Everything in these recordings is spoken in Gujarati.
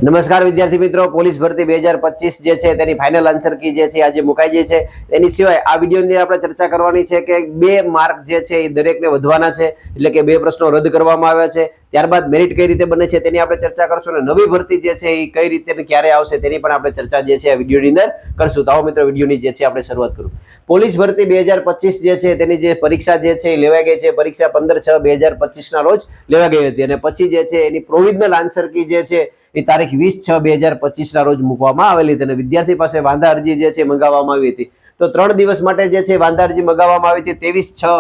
નમસ્કાર વિદ્યાર્થી મિત્રો, પોલીસ ભરતી 2025 જે છે તેની ફાઇનલ આન્સર કી જે છે આજે મુકાઈ ગઈ છે. એની સિવાય આ વિડીયોની અંદર આપણે ચર્ચા કરવાની છે કે 2 માર્ક જે છે એ દરેકને વધવાના છે, એટલે કે 2 પ્રશ્નો રદ કરવામાં આવ્યા છે. ત્યારબાદ મેરિટ કઈ રીતે બને છે તેની આપણે ચર્ચા કરશું અને નવી ભરતી જે છે એ કઈ રીતે અને ક્યારે આવશે તેની પણ આપણે ચર્ચા જે છે આ વિડીયોની અંદર કરશું. તો આવો મિત્રો વિડીયોની જે છે આપણે શરૂઆત કરું. પોલીસ ભરતી 2025 જે છે તેની જે પરીક્ષા જે છે એ લેવાઈ ગઈ છે. પરીક્ષા 15/6/2025 ના રોજ લેવાઈ ગઈ હતી અને પછી જે છે એની પ્રોવિઝનલ આન્સર કી જે છે એ તારીખ 20/6/2025 ના રોજ મૂકવામાં આવેલી હતી અને વિદ્યાર્થી પાસે વાંધા અરજી જે છે મંગાવવામાં આવી હતી. તો 3 દિવસ માટે જે છે વાંધા અરજી મંગાવવામાં આવી હતી. 23/6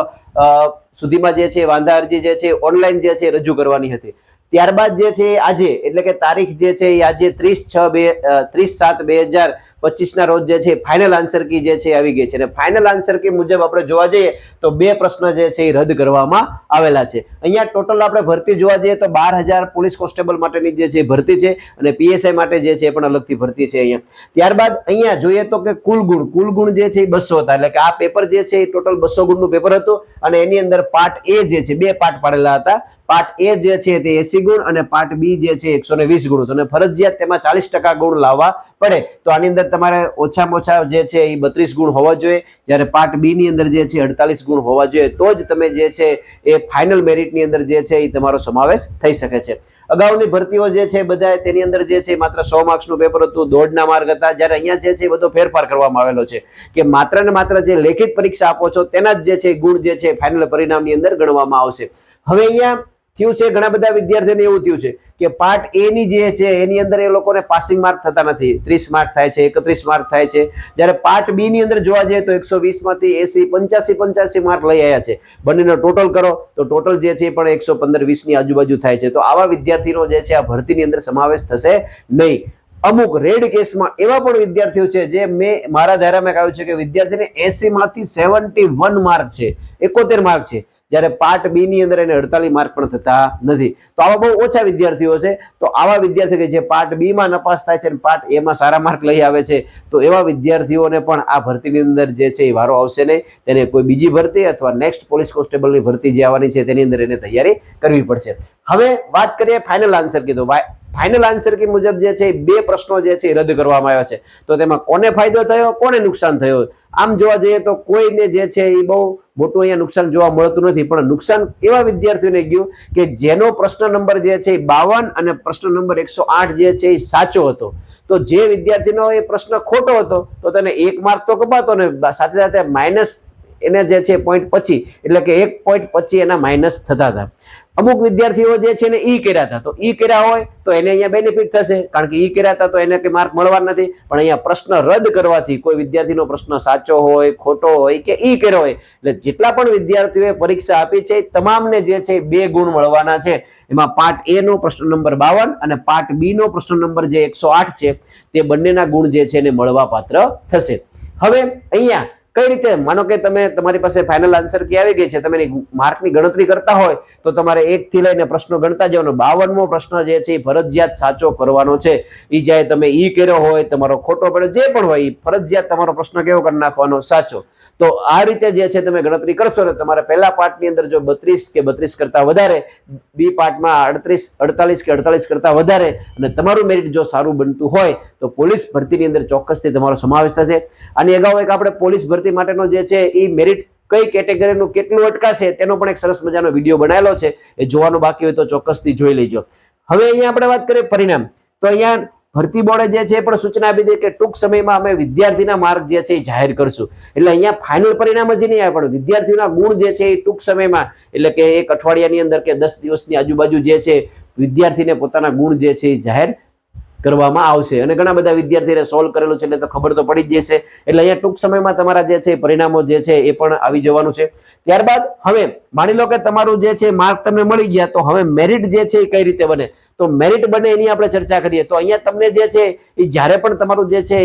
સુધીમાં જે છે વાંધા અરજી જે છે ઓનલાઈન જે છે રજૂ કરવાની હતી. ત્યારબાદ જે છે આજે એટલે કે તારીખ જે છે એ આજે 30/7/2025 ના રોજ જે છે ફાઇનલ આન્સર કી જે છે આવી ગઈ છે અને ફાઇનલ આન્સર કી મુજબ આપણે જોવા જઈએ તો 2 પ્રશ્ન જે છે એ રદ કરવામાં આવેલા છે. અહીંયા ટોટલ આપણે ભરતી જોવા જઈએ તો 12,000 પોલીસ કોન્સ્ટેબલ માટેની જે છે ભરતી છે અને પીએસઆઈ માટે જે છે પણ અલગથી ભરતી છે અહીંયા. ત્યારબાદ અહીંયા જોઈએ તો કે કુલ ગુણ જે છે એ 200 હતા, એટલે કે આ પેપર જે છે એ ટોટલ 200 ગુણનું પેપર હતું અને એની અંદર પાર્ટ એ જે છે 2 પાર્ટ પાડેલા હતા. પાર્ટ એ જે છે તે 80 ગુણ અને પાર્ટ બી જે છે 120 ગુણ હતો અને ફરજિયાત તેમાં 40% ગુણ લાવવા પડે. તો આની અંદર તમારે ઓછામાં ઓછા જે છે એ 32 ગુણ હોવા જોઈએ, જ્યારે પાર્ટ બી ની અંદર જે છે 48 ગુણ હોવા જોઈએ. તો જ તમે જે છે એ ફાઇનલ મેરિટ ની અંદર જે છે એ તમારો સમાવેશ થઈ શકે છે. અગાઉની ભરતીઓ જે છે બધા તેની અંદર જે છે માત્ર 100 માર્ક્સનું પેપર હતું, દોડના માર્ક હતા, જ્યારે અહીંયા જે છે બધો ફેરફાર કરવામાં આવેલો છે કે માત્ર ને માત્ર જે લેખિત પરીક્ષા આપો છો તેના જ જે છે ગુણ જે છે ફાઇનલ પરિણામની અંદર ગણવામાં આવશે. હવે અહીંયા થયું છે ઘણા બધા વિદ્યાર્થીઓને એવું થયું છે કે પાર્ટ એ ની જે છે એની અંદર એ લોકોને પાસિંગ માર્ક થતા નથી, 30 માર્ક થાય છે, 31 માર્ક થાય છે, જ્યારે પાર્ટ બી ની અંદર જોવા જઈએ તો 120 માંથી 80 85 માર્ક લઈ આવ્યા છે. બંનેનો ટોટલ કરો તો ટોટલ જે છે પણ 115-20 ની આજુબાજુ થાય છે. તો આવા વિદ્યાર્થીનો જે છે આ ભરતીની અંદર સમાવેશ થશે નહીં. અમુક રેડ કેસમાં એવા પણ વિદ્યાર્થીઓ છે જે મેં મારા ધારામાં કહ્યું છે કે વિદ્યાર્થીને 80 માંથી 71 માર્ક છે, 71 માર્ક છે, જ્યારે પાર્ટ બી ની અંદર એને 48 માર્ક પણ થતા નથી. તો આવા બહુ ઓછા વિદ્યાર્થીઓ છે. તો આવા વિદ્યાર્થીઓ કે જે પાર્ટ બી માં નપાસ થાય છે અને પાર્ટ એ માં સારા માર્ક લઈ આવે છે, તો એવા વિદ્યાર્થીઓને પણ આ ભરતીની અંદર જે છે એ વારો આવશે નહીં. તેને કોઈ બીજી ભરતી અથવા નેક્સ્ટ પોલીસ કોન્સ્ટેબલની ભરતી જે આવવાની છે તેની અંદર એને તૈયારી કરવી પડશે. હવે વાત કરીએ ફાઇનલ આન્સર કીધું. ફાઇનલ આન્સર કી મુજબ જે છે 2 પ્રશ્નો જે છે રદ કરવામાં આવ્યા છે. તો તેમાં કોને ફાયદો થયો, કોને નુકસાન થયો? આમ જોવા જઈએ તો કોઈને જે છે એ બહુ મોટું અહીંયા નુકસાન જોવા મળતું નથી, પણ નુકસાન એવા વિદ્યાર્થીઓને ગયું કે જેનો પ્રશ્ન નંબર જે છે 52 અને પ્રશ્ન નંબર 108 જે છે એ સાચો હતો. તો જે વિદ્યાર્થીનો એ પ્રશ્ન ખોટો હતો તો તેને 1 માર્ક તો કપાતો ને સાથે સાથે માઇનસ એને જે છે 0.25 એટલે કે 1.25 એના માઇનસ થતા હતા. અમુક વિદ્યાર્થીઓ જે છે ને ઈ કર્યા હતા, તો ઈ કર્યા હોય તો એને અહીંયા બેનિફિટ થશે, કારણ કે ઈ કર્યા હતા તો એને કઈ માર્ક મળવા નથી. પણ અહીંયા પ્રશ્ન રદ કરવાથી કોઈ વિદ્યાર્થીનો પ્રશ્ન સાચો હોય, ખોટો હોય કે ઈ કર્યો હોય, એટલે જેટલા પણ વિદ્યાર્થીઓએ પરીક્ષા આપી છે તમામને જે છે 2 ગુણ મળવાના છે. એમાં પાર્ટ એ નો પ્રશ્ન નંબર 52 અને પાર્ટ બી નો પ્રશ્ન નંબર જે 108 છે તે બંનેના ગુણ જે છે એને મળવા પાત્ર થશે. હવે અહીંયા કઈ રીતે, માનો કે તમારી પાસે ફાઇનલ આન્સર કી આવી ગઈ છે, તમે માર્કની ગણતરી કરતા હોય તો તમારે 1 થી લઈને પ્રશ્નો ગણતા જવાનો. 52મો પ્રશ્ન જે છે એ ફરજિયાત સાચો કરવાનો છે. ઈ ચાહે તમે ઈ કર્યો હોય, તમારો ખોટો પડ્યો, જે પણ હોય, ફરજિયાત તમારો પ્રશ્ન કેવો કરી નાખવાનો, સાચો. તો આ રીતે જે છે તમે ગણતરી કરશો ને તમારે પહેલા પાર્ટની અંદર જો 32 કે 32 કરતા વધારે, બી પાર્ટમાં 48 કે 48 કરતા વધારે અને તમારું મેરિટ જો સારું બનતું હોય તો પોલીસ ભરતીની અંદર ચોક્કસથી તમારો સમાવેશ થશે. આની અગાઉ એક આપણે પોલીસ ભરતી માટેનો જે છે એ મેરિટ કઈ કેટેગરીનું કેટલું અટકાશે તેનો પણ એક સરસ મજાનો વિડીયો બનાવેલો છે, એ જોવાનું બાકી હોય તો ચોક્કસથી જોઈ લેજો. હવે અહીંયા આપણે વાત કરીએ પરિણામ. તો અહીંયા ભરતી બોર્ડે જે છે પણ સૂચના આપી દે કે ટૂંક સમયમાં અમે વિદ્યાર્થીના માર્ક જે છે એ જાહેર કરશું. એટલે અહીંયા ફાઇનલ પરિણામ જ નહીં આવે, પણ વિદ્યાર્થીઓના ગુણ જે છે એ ટૂંક સમયમાં એટલે કે 1 અઠવાડિયાની અંદર કે 10 દિવસની આજુબાજુ જે છે વિદ્યાર્થીને પોતાના ગુણ જે છે એ જાહેર કરવામાં આવશે. અને ઘણા બધા વિદ્યાર્થીને સોલ્વ કરેલું છે એટલે તો ખબર તો પડી જ જશે. એટલે અહીંયા ટૂંક સમયમાં તમારા જે છે પરિણામો જે છે એ પણ આવી જવાનું છે. ત્યારબાદ હવે માની લો કે તમારું જે છે માર્ક તમને મળી ગયા, તો હવે મેરિટ જે છે એ કઈ રીતે બને, તો મેરિટ બને એની આપણે ચર્ચા કરીએ. તો અહીંયા તમને જે છે એ જ્યારે પણ તમારું જે છે એ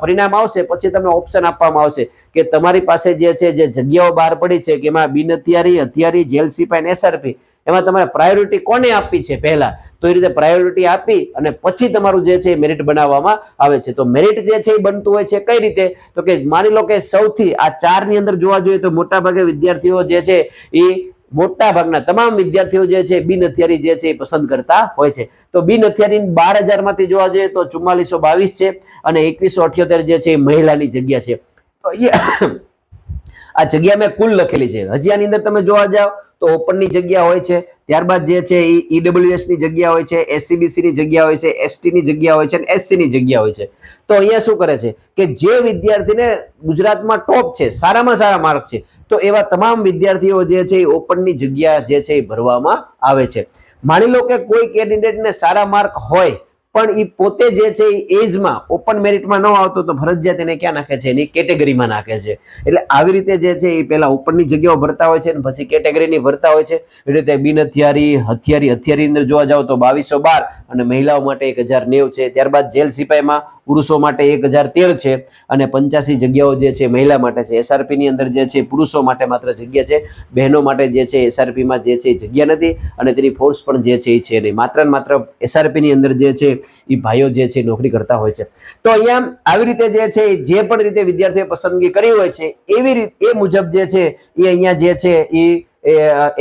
પરિણામ આવશે પછી તમને ઓપ્શન આપવામાં આવશે કે તમારી પાસે જે છે જે જગ્યાઓ બહાર પડી છે કે એમાં બિન હથિયારી, હથિયારી, જેલ સિપાઈ અને SRP, એમાં તમારે પ્રાયોરિટી કોને આપવી છે પહેલા, તો એ રીતે પ્રાયોરિટી આપી અને પછી તમારું જે છે મેરિટ બનાવવામાં આવે છે. તો મેરિટ જે છે એ બનતું હોય છે કઈ રીતે, તો કે માની લો કે સૌથી આ 4 ની અંદર જોવા જોઈએ તો મોટા ભાગે વિદ્યાર્થીઓ જે છે એ મોટા ભાગના તમામ વિદ્યાર્થીઓ જે છે બિન હથિયારી જે છે એ પસંદ કરતા હોય છે. તો બિન હથિયારી 12,000 માંથી જોવા જઈએ તો 4422 છે અને 2178 જે છે એ મહિલાની જગ્યા છે. તો આ જગ્યા મેં કુલ લખેલી છે. હજી આની અંદર તમે જોવા જાવ તો ઓપનની જગ્યા હોય છે, ત્યારબાદ જે છે એ ઈડબ્લ્યુએસ ની જગ્યા હોય છે, એસસીબીસી ની જગ્યા હોય છે, એસટી ની જગ્યા હોય છે અને એસસી ની જગ્યા હોય છે. તો અહીંયા શું કરે છે કે જે વિદ્યાર્થીને ગુજરાતમાં ટોપ છે, સારામાં સારા માર્ક છે, તો એવા તમામ વિદ્યાર્થીઓ જે છે એ ઓપનની જગ્યા જે છે એ ભરવામાં આવે છે. માની લો કે કોઈ કેન્ડિડેટને સારા માર્ક હોય પણ એ પોતે જે છે એ એજમાં ઓપન મેરિટમાં ન આવતો તો ફરજિયાત એને ક્યાં નાખે છે? એની કેટેગરીમાં નાખે છે. એટલે આવી રીતે જે છે એ પહેલા ઓપનની જગ્યાઓ ભરતા હોય છે અને પછી કેટેગરીની ભરતા હોય છે. એ રીતે બિન હથિયારી, હથિયારી અંદર જોવા જાવ તો 2212 અને મહિલાઓ માટે 1090 છે. ત્યારબાદ જેલ સિપાહીમાં પુરુષો માટે 1013 છે અને 85 જગ્યાઓ જે છે મહિલા માટે છે. એસઆરપી ની અંદર જે છે પુરુષો માટે માત્ર જગ્યા છે, બહેનો માટે જે છે એસઆરપી માં જે છે જગ્યા નથી અને તેની ફોર્સ પણ જે છે એ છે નહીં. માત્ર ને માત્ર એસઆરપી ની અંદર જે છે એ ભાઈઓ જે છે નોકરી કરતા હોય છે. તો અહીંયા આવી રીતે જે છે જે પણ રીતે વિદ્યાર્થીએ પસંદગી કરી હોય છે એવી રીતે એ મુજબ જે છે એ અહીંયા જે છે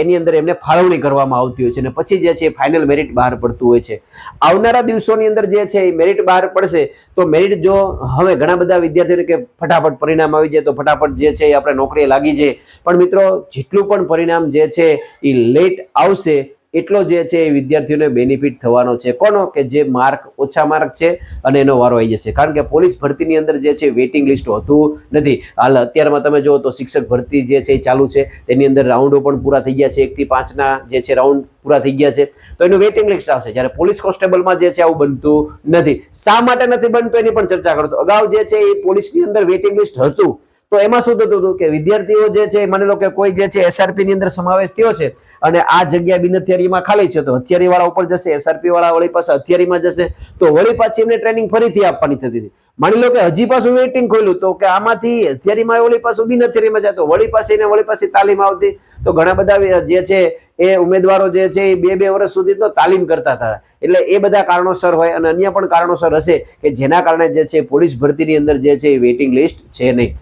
એની અંદર એમને ફાળવણી કરવામાં આવતી હોય છે અને પછી જે છે ફાઇનલ મેરિટ બહાર પડતું હોય છે. આવનારા દિવસોની અંદર જે છે એ મેરિટ બહાર પડશે તો મેરિટ જો હવે ઘણા બધા વિદ્યાર્થીઓને કે ફટાફટ પરિણામ આવી જાય તો ફટાફટ જે છે એ આપણે નોકરી લાગી જાય, પણ મિત્રો જેટલું પણ પરિણામ જે છે એ લેટ આવશે એટલો જે છે એ વિદ્યાર્થીઓને બેનિફિટ થવાનો છે. કોનો? કે જે માર્ક ઓછા માર્ક છે અને એનો વારો આવી જશે. કારણ કે પોલીસ ભરતીની અંદર જે છે વેઇટિંગ લિસ્ટ હોતું નથી. હાલ અત્યારમાં તમે જુઓ તો શિક્ષક ભરતી જે છે એ ચાલુ છે, તેની અંદર રાઉન્ડો પણ પૂરા થઈ ગયા છે. 1 થી 5ના જે છે રાઉન્ડ પૂરા થઈ ગયા છે, તો એનું વેઇટિંગ લિસ્ટ આવશે. જ્યારે પોલીસ કોન્સ્ટેબલમાં જે છે આવું બનતું નથી. શા માટે નથી બનતું એની પણ ચર્ચા કરતો. અગાઉ જે છે એ પોલીસની અંદર વેઇટિંગ લિસ્ટ હતું તો એમાં શું થતું હતું કે વિદ્યાર્થીઓ જે છે માની લો કે કોઈ જે છે એસઆરપી ની અંદર સમાવેશ થયો છે અને આ જગ્યા બિન હથિયારીમાં ખાલી છે તો હથિયારી વાળા ઉપર જશે, એસઆરપી વાળા વળી પાસે હથિયારીમાં જશે તો વળી પાછી એમને ટ્રેનિંગ ફરીથી આપવાની થતી હતી. માની લો કે હજી પાછું વેઇટિંગ ખોલ્યું તો કે આમાંથી હથિયારીમાં વળી પાછું બિન હથિયારીમાં જાય તો વળી પાછી તાલીમ આવતી. તો ઘણા બધા જે છે એ ઉમેદવારો જે છે એ 2-2 વર્ષ સુધી તો તાલીમ કરતા હતા. એટલે એ બધા કારણોસર હોય અને અન્ય પણ કારણોસર હશે કે જેના કારણે જે છે પોલીસ ભરતીની અંદર જે છે એ વેઇટિંગ લિસ્ટ છે નહીં.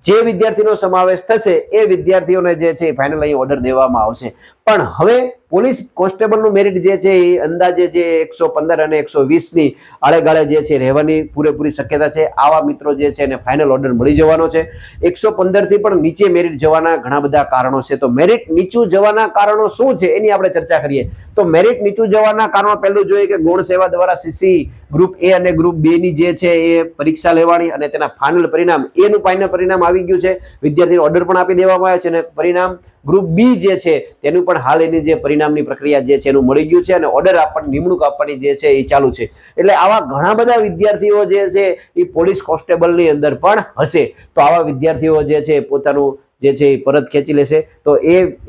જે વિદ્યાર્થીનો સમાવેશ થશે એ વિદ્યાર્થીઓને જે છે ફાઇનલ અહીં ઓર્ડર દેવામાં આવશે. પણ હવે પોલીસ કોન્સ્ટેબલનું મેરિટ જે છે એ અંદાજે જે 115 અને 120 ની આળેગાળે જે છે રહેવાની પૂરેપૂરી શક્યતા છે. આવા મિત્રો જે છે એને ફાઇનલ ઓર્ડર મળી જવાનો છે. 115 થી પણ નીચે મેરિટ જવાના ઘણા બધા કારણો છે. તો મેરિટ નીચું જવાના કારણો શું છે એની આપણે ચર્ચા કરીએ. તો મેરિટ નીચું જવાના કારણો પહેલું જોઈએ કે ગૌણ સેવા દ્વારા સીસી ગ્રુપ એ અને ગ્રુપ 2 ની જે છે એ પરીક્ષા લેવાની અને તેના ફાઇનલ પરિણામ એનું ફાઇનલ પરિણામ આવી ગયું છે. વિદ્યાર્થીને ઓર્ડર પણ આપી દેવામાં આવે છે અને પરિણામ ગ્રુપ બી જે છે તેનું પણ હાલ એની જે પરિણામની પ્રક્રિયા જે છે એનું મળી ગયું છે અને ઓર્ડર આપવાની નિમણૂક આપવાની જે છે એ ચાલુ છે. એટલે આવા ઘણા બધા વિદ્યાર્થીઓ જે છે એ પોલીસ કોન્સ્ટેબલની અંદર પણ હશે. તો આવા વિદ્યાર્થીઓ જે છે પોતાનું જે છે એ પરત ખેંચી લેશે તો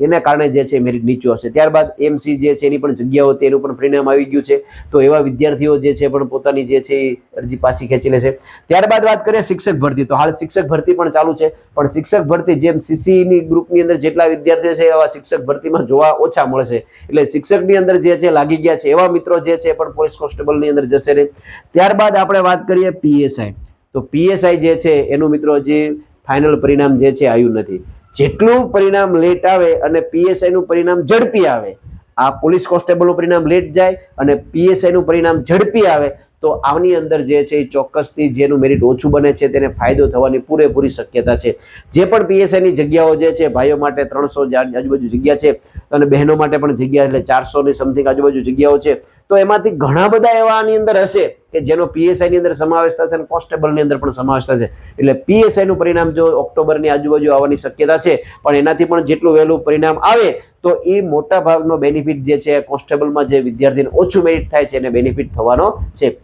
એના કારણે જે છે મેરિટ નીચું હશે. ત્યારબાદ એમસી જે છે એની પણ જગ્યાઓ હતી એનું પણ પરિણામ આવી ગયું છે. તો એવા વિદ્યાર્થીઓ જે છે પણ પોતાની જે છે અરજી પાછી ખેંચી લેશે. ત્યારબાદ વાત કરીએ શિક્ષક ભરતી. તો હાલ શિક્ષક ભરતી પણ ચાલુ છે, પણ શિક્ષક ભરતી જેમ સીસીની ગ્રુપની અંદર જેટલા વિદ્યાર્થીઓ છે એવા શિક્ષક ભરતીમાં જોવા ઓછા મળશે. એટલે શિક્ષકની અંદર જે છે લાગી ગયા છે એવા મિત્રો જે છે પણ પોલીસ કોન્સ્ટેબલની અંદર જશે નહીં. ત્યારબાદ આપણે વાત કરીએ પીએસઆઈ. તો પીએસઆઈ જે છે એનું મિત્રો હજી ફાઇનલ પરિણામ જે છે આવ્યું નથી. જેટલું પરિણામ લેટ આવે અને પીએસઆઈ નું પરિણામ ઝડપી આવે, આ પોલીસ કોન્સ્ટેબલનું પરિણામ લેટ જાય અને પીએસઆઈ નું પરિણામ ઝડપી આવે તો આની અંદર જે છે એ ચોક્કસથી જેનું મેરિટ ઓછું બને છે તેને ફાયદો થવાની પૂરેપૂરી શક્યતા છે. જે પણ પીએસઆઈની જગ્યાઓ જે છે ભાઈઓ માટે 300 આજુબાજુ જગ્યા છે અને બહેનો માટે પણ જગ્યા એટલે 400 ની સમથિંગ આજુબાજુ જગ્યાઓ છે. તો એમાંથી ઘણા બધા એવા આની અંદર હશે કે જેનો પીએસઆઈની અંદર સમાવેશ થશે અને કોન્સ્ટેબલની અંદર પણ સમાવેશ થશે. એટલે પીએસઆઈનું પરિણામ જો ઓક્ટોબરની આજુબાજુ આવવાની શક્યતા છે, પણ એનાથી પણ જેટલું વહેલું પરિણામ આવે તો એ મોટા ભાગનો બેનિફિટ જે છે કોન્સ્ટેબલમાં જે વિદ્યાર્થીને ઓછું મેરિટ થાય છે એને બેનિફિટ થવાનો છે.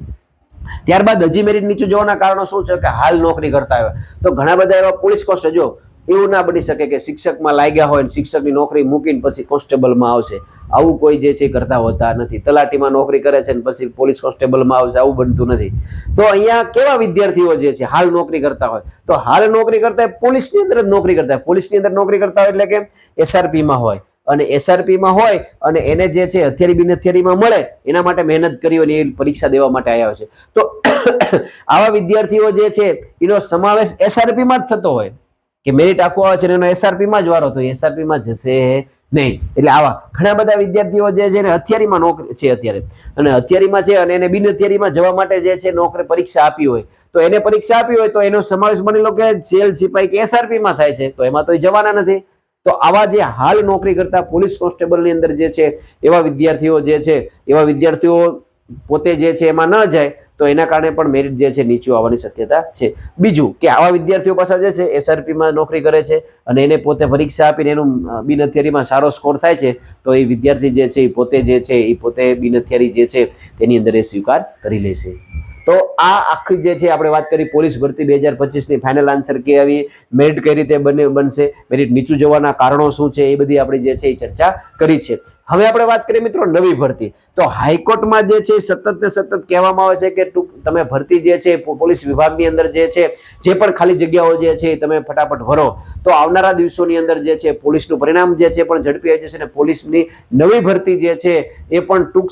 ત્યારબાદ હજી મેરિટ નીચું જવાના કારણો શું છે કે હાલ નોકરી કરતા હોય તો ઘણા બધા એવા પોલીસ કોન્સ્ટેબલ, જો એવું ના બની શકે કે શિક્ષકમાં લાગ્યા હોય શિક્ષકની નોકરી મૂકીને પછી કોન્સ્ટેબલમાં આવશે. આવું કોઈ જે છે કરતા હોતા નથી. તલાટીમાં નોકરી કરે છે ને પછી પોલીસ કોન્સ્ટેબલમાં આવશે, આવું બનતું નથી. તો અહીંયા કેવા વિદ્યાર્થીઓ જે છે હાલ નોકરી કરતા હોય તો હાલ નોકરી કરતા હોય પોલીસની અંદર જ નોકરી કરતા હોય. પોલીસની અંદર નોકરી કરતા હોય એટલે કે એસઆરપીમાં હોય અને એસઆરપીમાં હોય અને એને જે છે હથિયારી બિન હથિયારીમાં મળે એના માટે મહેનત કરી હોય એ પરીક્ષા દેવા માટે આવ્યા છે. તો આવા વિદ્યાર્થીઓ જે છે એનો સમાવેશ એસઆરપીમાં જ થતો હોય કે મેરિટ આખું આવે છે એનો એસઆરપીમાં જ વારો તો એસઆરપીમાં જશે નહીં. એટલે આવા ઘણા બધા વિદ્યાર્થીઓ જે છે ને હથિયારીમાં નોકરી છે અત્યારે, અને હથિયારીમાં છે અને એને બિન હથિયારીમાં જવા માટે જે છે નોકરી પરીક્ષા આપી હોય, તો એને પરીક્ષા આપી હોય તો એનો સમાવેશ બની લો કે જેલ સિપાઈ કે SRP માં થાય છે, તો એમાં તો એ જવાના નથી. તો આવા જે હાલ નોકરી કરતા પોલીસ કોન્સ્ટેબલની અંદર જે છે એવા વિદ્યાર્થીઓ જે છે, એવા વિદ્યાર્થીઓ પોતે જે છે એમાં ન જાય તો એના કારણે પણ મેરિટ જે છે નીચું આવવાની શક્યતા છે. બીજું કે આવા વિદ્યાર્થીઓ પાસે જે છે SRP માં નોકરી કરે છે અને એને પોતે પરીક્ષા આપીને એનું બિન હથિયારીમાં સારો સ્કોર થાય છે, તો એ વિદ્યાર્થી જે છે એ પોતે બિન હથિયારી જે છે તેની અંદર એ સ્વીકાર કરી લેશે. તો આ આખી જે છે આપણે વાત કરી પોલીસ ભરતી 2025ની ફાઇનલ આન્સર કે આવી મેરિટ કઈ રીતે બનશે, મેરિટ નીચું જવાના કારણો શું છે, એ બધી આપણે જે છે એ ચર્ચા કરી છે. હવે આપણે વાત કરીએ મિત્રો નવી ભરતી. તો હાઈકોર્ટમાં જે છે સતત કહેવામાં આવે છે કે તમે ભરતી જે છે પોલીસ વિભાગની અંદર જે છે જે પણ ખાલી જગ્યાઓ જે છે તમે ફટાફટ ભરો, તો આવનારા દિવસોની અંદર જે છે પોલીસનું પરિણામ જે છે પણ ઝડપી આવી જશે અને પોલીસની નવી ભરતી જે છે એ પણ ટૂંક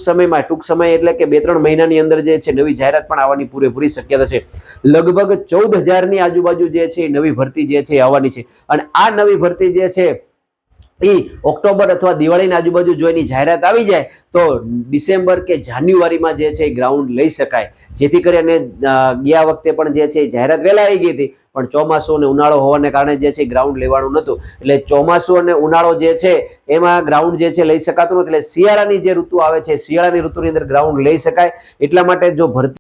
સમય એટલે કે 2-3 મહિનાની અંદર જે છે નવી જાહેરાત પણ આવવાની પૂરેપૂરી શક્યતા છે. લગભગ 14,000ની આજુબાજુ જે છે નવી ભરતી જે છે આવવાની છે, અને આ નવી ભરતી જે છે એ ઓક્ટોબર અથવા દિવાળીની આજુબાજુ જો એની જાહેરાત આવી જાય તો ડિસેમ્બર કે જાન્યુઆરીમાં જે છે ગ્રાઉન્ડ લઈ શકાય, જેથી કરીને ગયા વખતે પણ જે છે જાહેરાત વહેલા આવી ગઈ હતી, પણ ચોમાસું અને ઉનાળો હોવાને કારણે જે છે ગ્રાઉન્ડ લેવાનું નહોતું, એટલે ચોમાસું અને ઉનાળો જે છે એમાં ગ્રાઉન્ડ જે છે લઈ શકાતું નથી. એટલે શિયાળાની જે ઋતુ આવે છે, શિયાળાની ઋતુની અંદર ગ્રાઉન્ડ લઈ શકાય. એટલા માટે જો ભરતી